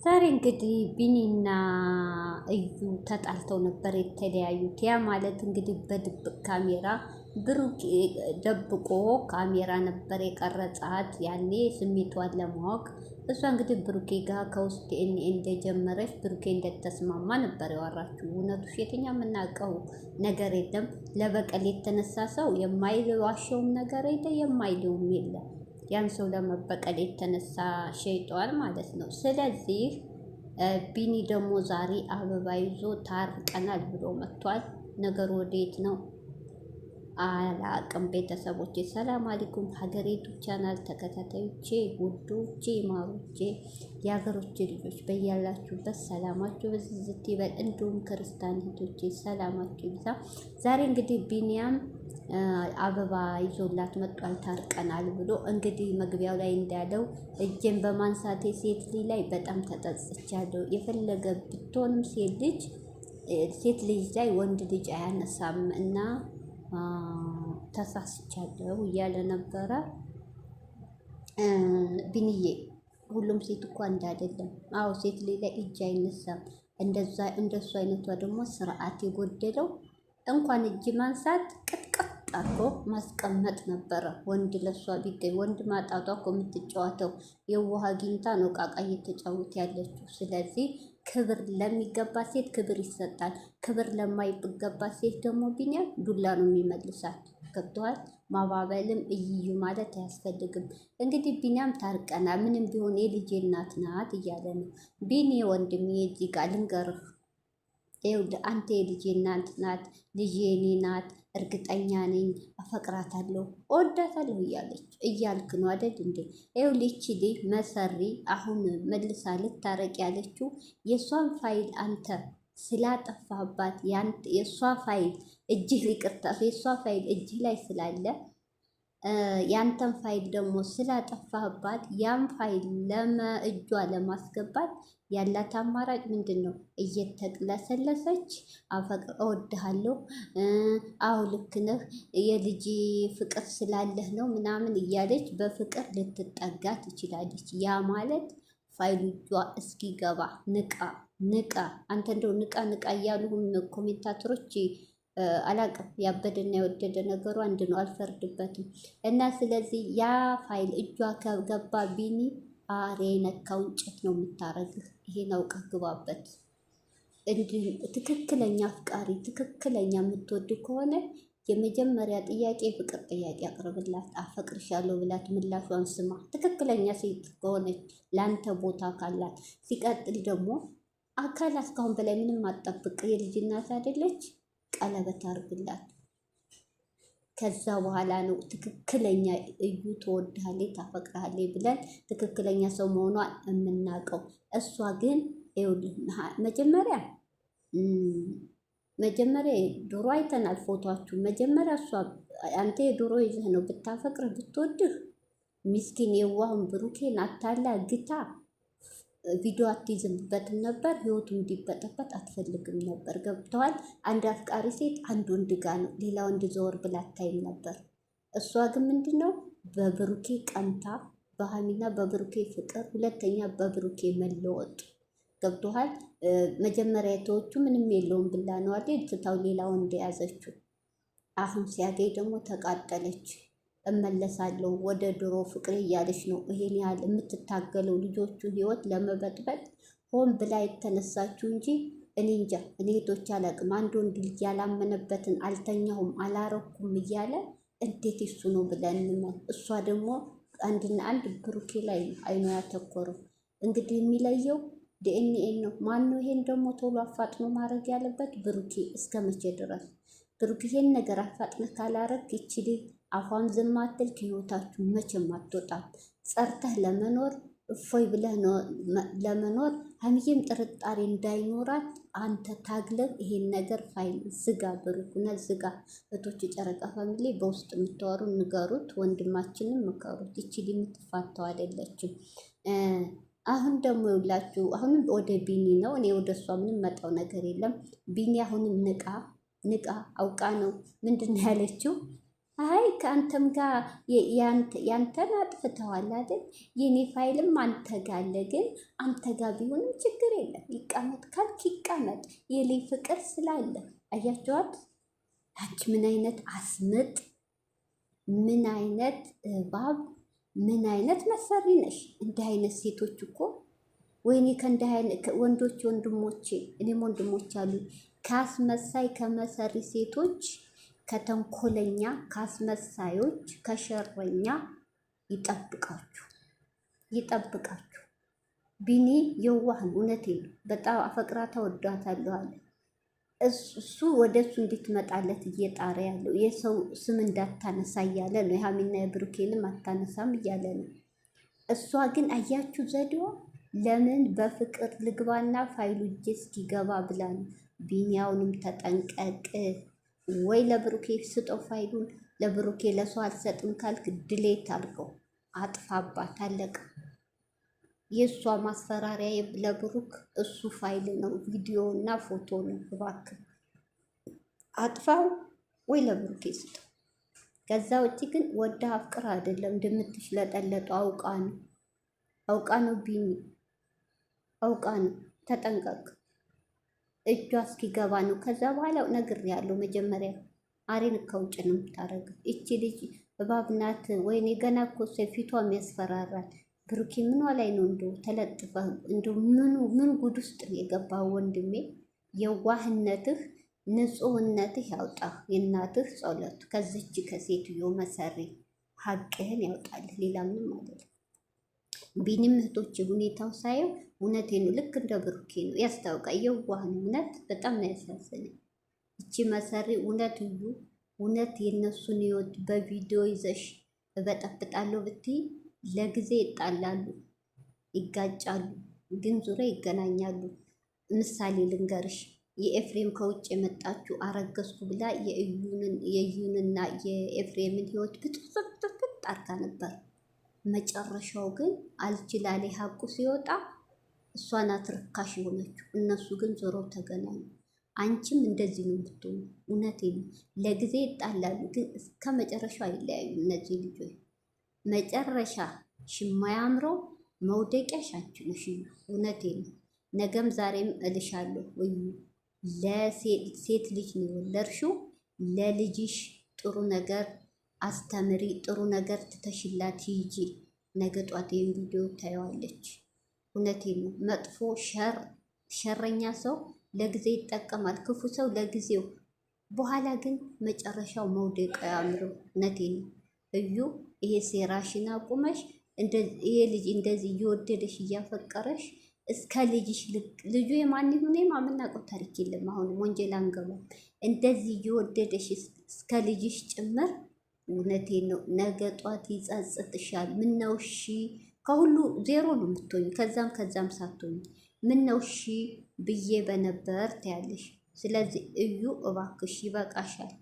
ዛሬ እንግዲህ ቢኒና እዩ ተጣልተው ነበር የተለያዩት። ያ ማለት እንግዲህ በድብቅ ካሜራ ብሩክ ደብቆ ካሜራ ነበር የቀረጻት ያኔ ስሜቷን ለማወቅ። እሷ እንግዲህ ብሩኬ ጋር ከውስጥ እንደጀመረች ብሩኬ እንደተስማማ ነበር ያወራችው። እውነቱ የትኛ የምናውቀው ነገር የለም። ለበቀል የተነሳ ሰው የማይዋሸውም ነገር የለ፣ የማይለውም የለም። ያን ሰው ለመበቀል የተነሳ ሸይጧን ማለት ነው። ስለዚህ ቢኒ ደግሞ ዛሬ አበባ ይዞ ታርቀናል ብሎ መጥቷል። ነገሩ ወዴት ነው አላቅም። ቤተሰቦቼ ሰላም አለይኩም፣ ሀገሬቱ ቻናል ተከታታዮቼ፣ ውዶቼ፣ ማሮቼ፣ የሀገሮቼ ልጆች በያላችሁበት ሰላማችሁ በዝዝት ይበል። እንዲሁም ክርስቲያን እህቶቼ ሰላማችሁ ይብዛ። ዛሬ እንግዲህ ቢኒያም አበባ ይዞላት መጧል ታርቀናል ብሎ። እንግዲህ መግቢያው ላይ እንዳለው እጄን በማንሳቴ ሴት ልጅ ላይ በጣም ተጸጽቻለሁ። የፈለገ ብትሆንም ሴት ልጅ ላይ ወንድ ልጅ አያነሳም እና ተሳስቻለሁ እያለ ነበረ ቢኒዬ። ሁሉም ሴት እኮ አንድ አይደለም። አዎ ሴት ልጅ ላይ እጅ አይነሳም። እንደሱ አይነቷ ደግሞ ስርዓት የጎደለው እንኳን እጅ ማንሳት ቅጥቅጥ አርጎ ማስቀመጥ ነበረ። ወንድ ለሷ ቢገኝ ወንድ ማጣቷ እኮ የምትጫወተው የውሃ አግኝታ ነው ቃቃ እየተጫወት ያለችው። ስለዚህ ክብር ለሚገባ ሴት ክብር ይሰጣል። ክብር ለማይገባ ሴት ደግሞ ቢኒያም ዱላ ነው የሚመልሳት። ገብተዋል። ማባበልም እይዩ ማለት አያስፈልግም። እንግዲህ ቢኒያም ታርቀና ምንም ቢሆን የልጄ እናት ናት እያለ ነው። ቢኒ ወንድሜ እዚህ ጋር ልንገርህ፣ ይኸውልህ አንተ የልጄ እናት ናት፣ ልጄ የኔ ናት፣ እርግጠኛ ነኝ አፈቅራታለሁ፣ እወዳታለሁ እያልክ ነው አይደል እንዴ? ይኸውልህ ይቺ ልጅ መሰሪ አሁን መልሳ ልታረቅ ያለችው የእሷን ፋይል አንተ ስላጠፋባት የእሷ ፋይል እጅህ ይቅርታ፣ የእሷ ፋይል እጅህ ላይ ስላለ ያንተን ፋይል ደግሞ ስላጠፋህባት ያን ፋይል እጇ ለማስገባት ያላት አማራጭ ምንድን ነው? እየተቅለሰለሰች እወድሃለሁ፣ አዎ ልክ ነህ፣ የልጅ ፍቅር ስላለህ ነው ምናምን እያለች በፍቅር ልትጠጋ ትችላለች። ያ ማለት ፋይሉ እጇ እስኪገባ ንቃ። አንተ እንደው ንቃ እያሉሁም ኮሜንታተሮች አላቅም። ያበደና የወደደ ነገሩ አንድ ነው፣ አልፈርድበትም። እና ስለዚህ ያ ፋይል እጇ ከገባ ቢኒ አሬ ነካው እንጨት ነው የምታረግህ። ይሄን አውቀህ ግባበት። እንዲህ ትክክለኛ አፍቃሪ፣ ትክክለኛ የምትወድ ከሆነ የመጀመሪያ ጥያቄ ፍቅር ጥያቄ አቅርብላት። አፈቅርሻለሁ ብላት ምላሿን ስማ። ትክክለኛ ሴት ከሆነች ለአንተ ቦታ ካላት። ሲቀጥል ደግሞ አካላት ካሁን በላይ ምንም አጠብቅ። የልጅ እናት አይደለች? ቀለበት አርግላት። ከዛ በኋላ ነው ትክክለኛ እዩ ትወድሃለች፣ ታፈቅርሃለች ብለን ትክክለኛ ሰው መሆኗን የምናውቀው። እሷ ግን መጀመሪያ ድሮ አይተናል ፎቶችሁ። መጀመሪያ እሷ አንተ የድሮ ይዘህ ነው ብታፈቅርህ ብትወድህ ሚስኪን የዋሁን ብሩኬን አታላ ግታ ቪዲዮ አትይዝበትም ነበር። ህይወቱ እንዲበጠበት አትፈልግም ነበር። ገብተዋል። አንድ አፍቃሪ ሴት አንድ ወንድ ጋ ነው፣ ሌላ ወንድ ዘወር ብላ አታይም ነበር። እሷ ግን ምንድን ነው በብሩኬ ቀንታ፣ በሀሚና በብሩኬ ፍቅር፣ ሁለተኛ በብሩኬ መለወጡ። ገብተዋል። መጀመሪያ የተዎቹ ምንም የለውም ብላ ነው አይደል ትታው ሌላ ወንድ የያዘችው። አሁን ሲያገኝ ደግሞ ተቃጠለች። እመለሳለሁ ወደ ድሮ ፍቅሬ እያለች ነው ይሄን ያህል የምትታገለው ልጆቹ ህይወት ለመበጥበጥ ሆን ብላ የተነሳችው እንጂ እኔ እንጃ። እኔ ቶች አላቅም። አንድ ወንድ ልጅ ያላመነበትን አልተኛሁም አላረኩም እያለ እንዴት እሱ ነው ብለን እንመን። እሷ ደግሞ አንድና አንድ ብሩኬ ላይ አይኗ ያተኮረው። እንግዲህ የሚለየው ዲኤንኤ ነው። ማነው ይሄን ደግሞ ቶሎ አፋጥኖ ማድረግ ያለበት? ብሩኬ። እስከ መቼ ድረስ ብሩኬ ይሄን ነገር አፋጥነ ካላረግ ይችል አፏን ዝም አትል፣ ከህይወታችሁ መቼም አትወጣም። ጸርተህ ለመኖር እፎይ ብለህ ለመኖር ሀሚዬም ጥርጣሬ እንዳይኖራት አንተ ታግለህ ይሄን ነገር ፋይል ዝጋ። ብሩክና ዝጋ። እህቶች የጨረቃ ፋሚሊ በውስጥ የምታወሩ ንገሩት፣ ወንድማችንን ምከሩት። ይችል የምትፋተው አይደለችም። አሁን ደግሞ ይውላችሁ፣ አሁንም ወደ ቢኒ ነው። እኔ ወደ እሷ ምንም መጣው ነገር የለም። ቢኒ አሁንም ንቃ። አውቃ ነው ምንድን ነው ያለችው? አይ ከአንተም ጋር ያንተን አጥፍተዋል አይደል? የኔ ፋይልም አንተ ጋር አለ። ግን አንተ ጋር ቢሆንም ችግር የለም። ይቀመጥ ካልክ ይቀመጥ። የሌ ፍቅር ስላለ አያቸዋት። አንቺ ምን አይነት አስምጥ፣ ምን አይነት እባብ፣ ምን አይነት መሰሪ ነሽ! እንዲህ አይነት ሴቶች እኮ ወይኔ ከእንዲህ አይነት ወንዶች ወንድሞቼ፣ እኔም ወንድሞች አሉ ከአስመሳይ ከመሰሪ ሴቶች ከተንኮለኛ ከአስመሳዮች ከሸረኛ ይጠብቃችሁ፣ ይጠብቃችሁ። ቢኒ የዋህን እውነቴ ነው። በጣም አፈቅራታ ወዷታለሁ አለ። እሱ ወደ እሱ እንድትመጣለት እየጣረ ያለው የሰው ስም እንዳታነሳ እያለ ነው። የሀሚና የብሩኬንም አታነሳም እያለ ነው። እሷ ግን አያችሁ ዘዴዋ። ለምን በፍቅር ልግባና ፋይሉ እጄ እስኪገባ ብላ ነው። ቢኒያውንም ተጠንቀቅ፣ ወይ ለብሩኬ ስጠው ፋይሉን። ለብሩኬ ለሰው አልሰጥም ካልክ ድሌት አድርገው፣ አጥፋባት፣ አለቀ። የእሷ ማስፈራሪያ ለብሩክ እሱ ፋይል ነው፣ ቪዲዮ እና ፎቶ ነው። እባክህ አጥፋው ወይ ለብሩኬ ስጠው። ከዛ ውጭ ግን ወደ አፍቅር አይደለም እንደምትሽለጠለጡ አውቃ ነው ቢኒ፣ አውቃ ነው። ተጠንቀቅ፣ እጇ እስኪገባ ነው። ከዛ በኋላ ነግሬያለሁ። መጀመሪያ አሬን ከውጭ ነው የምታረገው እቺ ልጅ፣ እባብ ናት። ወይኔ ገና እኮ ፊቷም ያስፈራራል። ብሩኬ ምኗ ላይ ነው እንዶ ተለጥፈ እንዶ ምን ጉድ ውስጥ ነው የገባው ወንድሜ? የዋህነትህ ንጹህነትህ ያውጣህ። የእናትህ ጸሎት ከዚች ከሴትዮ መሰሪ ሀቅህን ያውጣልህ። ሌላ ምንም አይደለም። ቢኒም እህቶች ሁኔታው ሳየው እውነቴ ነው፣ ልክ እንደ ብሩኬ ነው ያስታውቃል። የዋህን እውነት በጣም ነው ያሳዝነኝ። እቺ መሰሪ እውነት እዩ፣ እውነት የእነሱን ህይወት በቪዲዮ ይዘሽ እበጠብጣለሁ ብትይ ለጊዜ ይጣላሉ፣ ይጋጫሉ፣ ግን ዙሪያ ይገናኛሉ። ምሳሌ ልንገርሽ፣ የኤፍሬም ከውጭ የመጣችው አረገዝኩ ብላ የእዩንና የኤፍሬምን ህይወት ብጥብጥብጥ አርጋ ነበር። መጨረሻው ግን አልችላሌ ሀቁ ሲወጣ እሷ ናት ርካሽ የሆነችው። እነሱ ግን ዞረው ተገናኙ። አንቺም እንደዚህ ነው የምትሆኑ። እውነቴ ነው። ለጊዜ ይጣላሉ፣ ግን እስከ መጨረሻው አይለያዩ እነዚህ ልጆች። መጨረሻ ሽማያምረው መውደቂያሽ አንቺ ነሽ። እውነቴ ነው። ነገም ዛሬም እልሻለሁ ወይ ለሴት ልጅ ነው የወለድሽው። ለልጅሽ ጥሩ ነገር አስተምሪ፣ ጥሩ ነገር ትተሽላት ሂጂ። ነገ ጧት ይህን ቪዲዮ ታየዋለች። እውነቴ ነው። መጥፎ ሸረኛ ሰው ለጊዜ ይጠቀማል፣ ክፉ ሰው ለጊዜው፣ በኋላ ግን መጨረሻው መውደቅ አያምርም። እውነቴ ነው። እዩ ይሄ ሴራሽን አቁመሽ፣ ይሄ ልጅ እንደዚህ እየወደደሽ እያፈቀረሽ እስከ ልጅሽ ልጁ የማን ይሁን የማምናውቀው ታሪክ የለም። አሁንም ወንጀል አንገባም። እንደዚህ እየወደደሽ እስከ ልጅሽ ጭምር። እውነቴን ነው። ነገ ጧት ይጸጽትሻል። ምነው እሺ ከሁሉ ዜሮ ነው የምትሆኝ፣ ከዛም ሳትሆኝ ምነው እሺ ብዬ በነበር ትያለሽ። ስለዚህ እዩ እባክሽ ይበቃሻል።